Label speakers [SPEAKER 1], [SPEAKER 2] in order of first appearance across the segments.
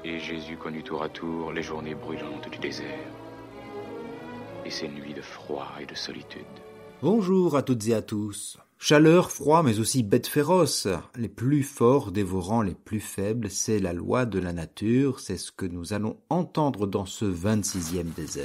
[SPEAKER 1] Et Jésus connut tour à tour les journées brûlantes du désert et ces nuits de froid et de solitude.
[SPEAKER 2] Bonjour à toutes et à tous. Chaleur, froid, mais aussi bêtes féroces. Les plus forts dévorant les plus faibles, c'est la loi de la nature, c'est ce que nous allons entendre dans ce 26e désert.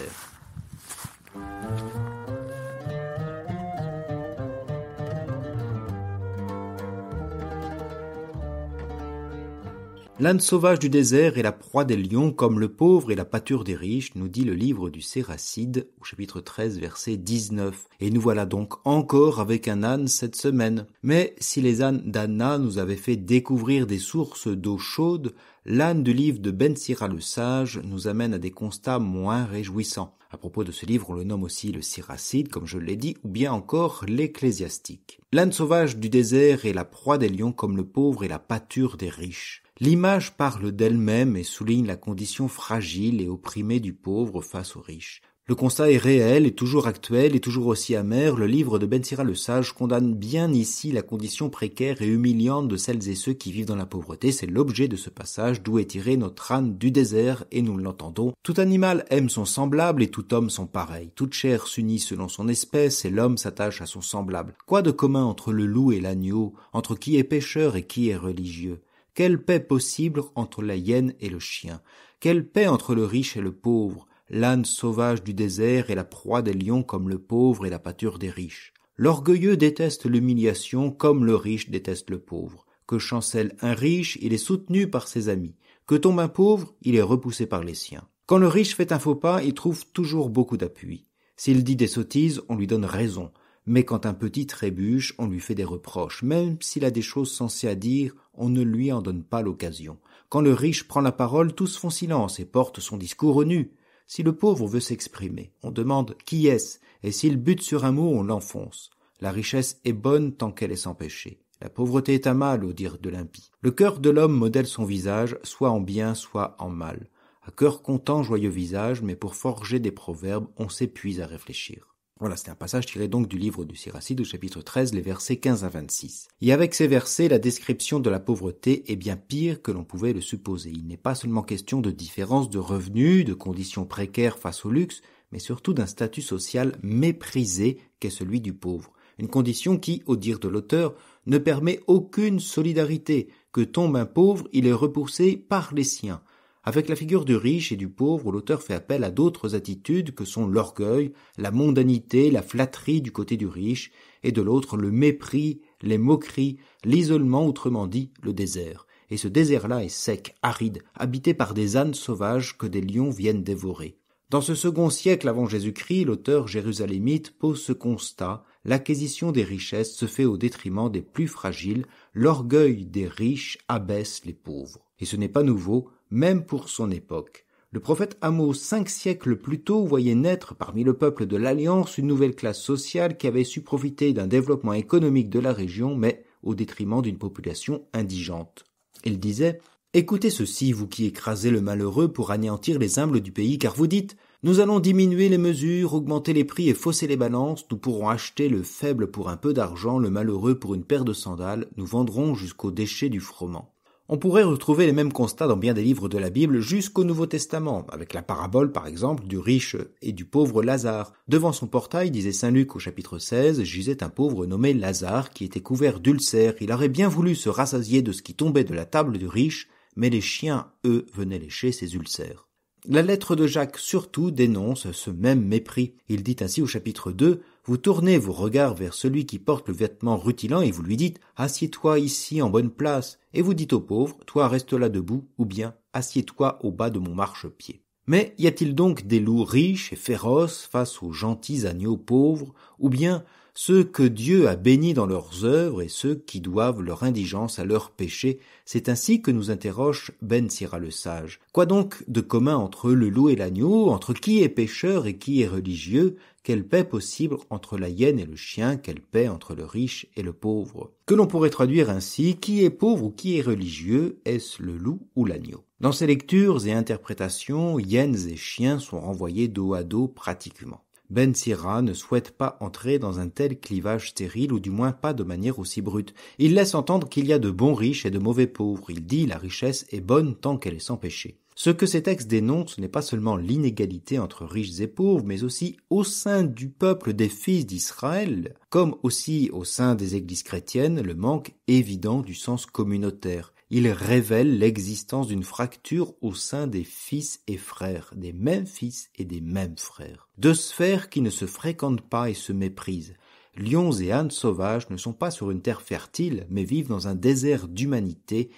[SPEAKER 2] L'âne sauvage du désert est la proie des lions comme le pauvre est la pâture des riches, nous dit le livre du Séracide au chapitre 13 verset 19. Et nous voilà donc encore avec un âne cette semaine. Mais si les ânes d'Anna nous avaient fait découvrir des sources d'eau chaude, l'âne du livre de Ben Sira le sage nous amène à des constats moins réjouissants. À propos de ce livre, on le nomme aussi le Séracide, comme je l'ai dit, ou bien encore l'Ecclésiastique. L'âne sauvage du désert est la proie des lions comme le pauvre est la pâture des riches. L'image parle d'elle-même et souligne la condition fragile et opprimée du pauvre face aux riches. Le constat est réel et toujours actuel et toujours aussi amer. Le livre de Ben Sira le Sage condamne bien ici la condition précaire et humiliante de celles et ceux qui vivent dans la pauvreté. C'est l'objet de ce passage d'où est tiré notre âne du désert et nous l'entendons. Tout animal aime son semblable et tout homme son pareil. Toute chair s'unit selon son espèce et l'homme s'attache à son semblable. Quoi de commun entre le loup et l'agneau, entre qui est pécheur et qui est religieux? Quelle paix possible entre la hyène et le chien? Quelle paix entre le riche et le pauvre? L'âne sauvage du désert est la proie des lions comme le pauvre est la pâture des riches. L'orgueilleux déteste l'humiliation comme le riche déteste le pauvre. Que chancelle un riche, il est soutenu par ses amis. Que tombe un pauvre, il est repoussé par les siens. Quand le riche fait un faux pas, il trouve toujours beaucoup d'appui. S'il dit des sottises, on lui donne raison. Mais quand un petit trébuche, on lui fait des reproches. Même s'il a des choses sensées à dire, on ne lui en donne pas l'occasion. Quand le riche prend la parole, tous font silence et portent son discours au nu. Si le pauvre veut s'exprimer, on demande « qui est-ce ?» et s'il bute sur un mot, on l'enfonce. La richesse est bonne tant qu'elle est sans péché. La pauvreté est un mal, au dire de l'impie. Le cœur de l'homme modèle son visage, soit en bien, soit en mal. À cœur content, joyeux visage, mais pour forger des proverbes, on s'épuise à réfléchir. Voilà, c'est un passage tiré donc du livre du Séracide au chapitre 13, les versets 15 à 26. Et avec ces versets, la description de la pauvreté est bien pire que l'on pouvait le supposer. Il n'est pas seulement question de différence de revenus, de conditions précaires face au luxe, mais surtout d'un statut social méprisé qu'est celui du pauvre. Une condition qui, au dire de l'auteur, ne permet aucune solidarité. Que tombe un pauvre, il est repoussé par les siens. Avec la figure du riche et du pauvre, l'auteur fait appel à d'autres attitudes que sont l'orgueil, la mondanité, la flatterie du côté du riche, et de l'autre le mépris, les moqueries, l'isolement, autrement dit le désert. Et ce désert-là est sec, aride, habité par des ânes sauvages que des lions viennent dévorer. Dans ce second siècle avant Jésus-Christ, l'auteur jérusalémite pose ce constat: l'acquisition des richesses se fait au détriment des plus fragiles, l'orgueil des riches abaisse les pauvres. Et ce n'est pas nouveau, même pour son époque. Le prophète Amos, 5 siècles plus tôt, voyait naître parmi le peuple de l'Alliance une nouvelle classe sociale qui avait su profiter d'un développement économique de la région, mais au détriment d'une population indigente. Il disait « Écoutez ceci, vous qui écrasez le malheureux pour anéantir les humbles du pays, car vous dites « Nous allons diminuer les mesures, augmenter les prix et fausser les balances, nous pourrons acheter le faible pour un peu d'argent, le malheureux pour une paire de sandales, nous vendrons jusqu'au déchet du froment. » On pourrait retrouver les mêmes constats dans bien des livres de la Bible jusqu'au Nouveau Testament, avec la parabole par exemple du riche et du pauvre Lazare. Devant son portail, disait saint Luc au chapitre 16, gisait un pauvre nommé Lazare qui était couvert d'ulcères. Il aurait bien voulu se rassasier de ce qui tombait de la table du riche, mais les chiens, eux, venaient lécher ses ulcères. La lettre de Jacques surtout dénonce ce même mépris. Il dit ainsi au chapitre 2, « Vous tournez vos regards vers celui qui porte le vêtement rutilant et vous lui dites « Assieds-toi ici en bonne place » et vous dites au pauvre « Toi reste là debout » ou bien « Assieds-toi au bas de mon marchepied ». Mais y a-t-il donc des loups riches et féroces face aux gentils agneaux pauvres, ou bien ceux que Dieu a bénis dans leurs œuvres et ceux qui doivent leur indigence à leurs péchés? C'est ainsi que nous interroge Ben Sira le sage. Quoi donc de commun entre le loup et l'agneau, entre qui est pécheur et qui est religieux? Quelle paix possible entre la hyène et le chien? Quelle paix entre le riche et le pauvre? Que l'on pourrait traduire ainsi, qui est pauvre ou qui est religieux? Est-ce le loup ou l'agneau? Dans ces lectures et interprétations, hyènes et chiens sont renvoyés dos à dos pratiquement. Ben Sira ne souhaite pas entrer dans un tel clivage stérile, ou du moins pas de manière aussi brute. Il laisse entendre qu'il y a de bons riches et de mauvais pauvres. Il dit « la richesse est bonne tant qu'elle est sans péché ». Ce que ces textes dénoncent n'est pas seulement l'inégalité entre riches et pauvres, mais aussi au sein du peuple des fils d'Israël, comme aussi au sein des églises chrétiennes, le manque évident du sens communautaire. Il révèle l'existence d'une fracture au sein des fils et frères, des mêmes fils et des mêmes frères. Deux sphères qui ne se fréquentent pas et se méprisent. Lions et ânes sauvages ne sont pas sur une terre fertile, mais vivent dans un désert d'humanité,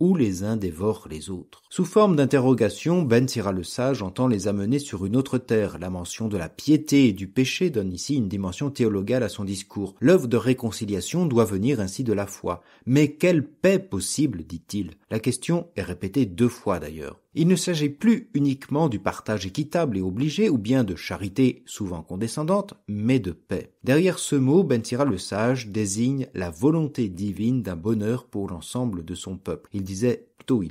[SPEAKER 2] où les uns dévorent les autres. Sous forme d'interrogation, Ben Sira le sage entend les amener sur une autre terre. La mention de la piété et du péché donne ici une dimension théologale à son discours. L'œuvre de réconciliation doit venir ainsi de la foi. Mais quelle paix possible, dit-il. La question est répétée 2 fois d'ailleurs. Il ne s'agit plus uniquement du partage équitable et obligé ou bien de charité souvent condescendante, mais de paix. Derrière ce mot, Ben Sira le sage désigne la volonté divine d'un bonheur pour l'ensemble de son peuple. Il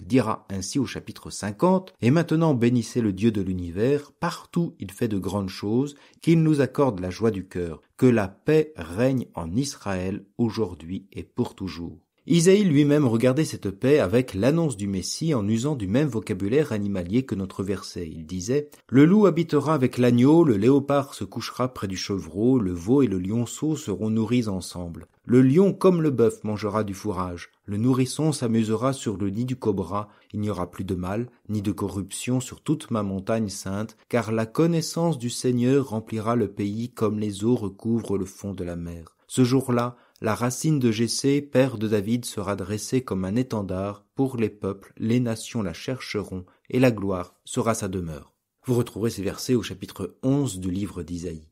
[SPEAKER 2] dira ainsi au chapitre 50, « Et maintenant bénissez le Dieu de l'univers, partout il fait de grandes choses, qu'il nous accorde la joie du cœur, que la paix règne en Israël aujourd'hui et pour toujours. » Isaïe lui-même regardait cette paix avec l'annonce du Messie en usant du même vocabulaire animalier que notre verset. Il disait « Le loup habitera avec l'agneau, le léopard se couchera près du chevreau, le veau et le lionceau seront nourris ensemble. Le lion comme le bœuf mangera du fourrage, le nourrisson s'amusera sur le nid du cobra, il n'y aura plus de mal, ni de corruption sur toute ma montagne sainte, car la connaissance du Seigneur remplira le pays comme les eaux recouvrent le fond de la mer. Ce jour-là, la racine de Jessé, père de David, sera dressée comme un étendard pour les peuples, les nations la chercheront, et la gloire sera sa demeure. » Vous retrouverez ces versets au chapitre 11 du livre d'Isaïe.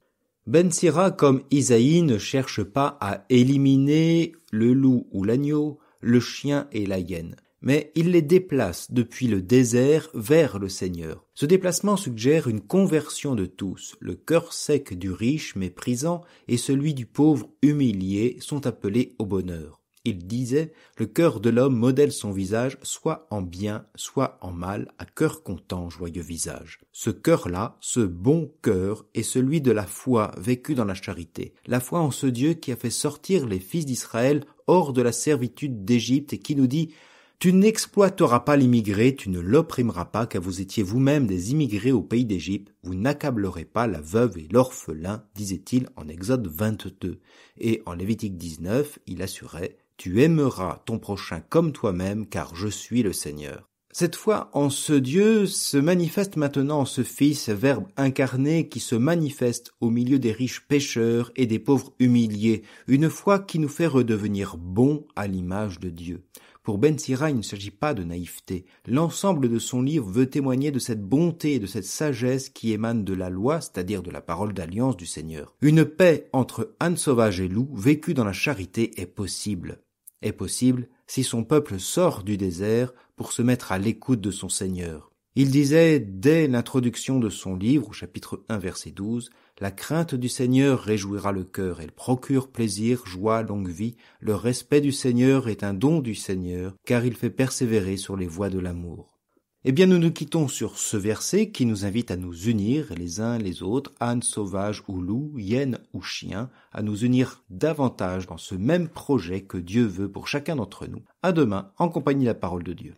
[SPEAKER 2] Ben Sira, comme Isaïe, ne cherche pas à éliminer le loup ou l'agneau, le chien et la hyène, mais il les déplace depuis le désert vers le Seigneur. Ce déplacement suggère une conversion de tous. Le cœur sec du riche méprisant et celui du pauvre humilié sont appelés au bonheur. Il disait, le cœur de l'homme modèle son visage, soit en bien, soit en mal, à cœur content, joyeux visage. Ce cœur-là, ce bon cœur, est celui de la foi vécue dans la charité. La foi en ce Dieu qui a fait sortir les fils d'Israël hors de la servitude d'Égypte et qui nous dit « Tu n'exploiteras pas l'immigré, tu ne l'opprimeras pas, car vous étiez vous-même des immigrés au pays d'Égypte, vous n'accablerez pas la veuve et l'orphelin, disait-il en Exode 22. Et en Lévitique 19, il assurait « Tu aimeras ton prochain comme toi-même, car je suis le Seigneur. » Cette foi en ce Dieu se manifeste maintenant en ce Fils, Verbe incarné, qui se manifeste au milieu des riches pécheurs et des pauvres humiliés, une foi qui nous fait redevenir bons à l'image de Dieu. Pour Ben Sira, il ne s'agit pas de naïveté. L'ensemble de son livre veut témoigner de cette bonté et de cette sagesse qui émane de la loi, c'est-à-dire de la parole d'alliance du Seigneur. Une paix entre âne sauvage et loup, vécue dans la charité, est possible si son peuple sort du désert pour se mettre à l'écoute de son Seigneur. Il disait, dès l'introduction de son livre, au chapitre 1, verset 12, « La crainte du Seigneur réjouira le cœur, elle procure plaisir, joie, longue vie. Le respect du Seigneur est un don du Seigneur, car il fait persévérer sur les voies de l'amour. » Eh bien, nous nous quittons sur ce verset qui nous invite à nous unir les uns les autres, ânes sauvages ou loups, hyènes ou chiens, à nous unir davantage dans ce même projet que Dieu veut pour chacun d'entre nous. À demain, en compagnie de la parole de Dieu.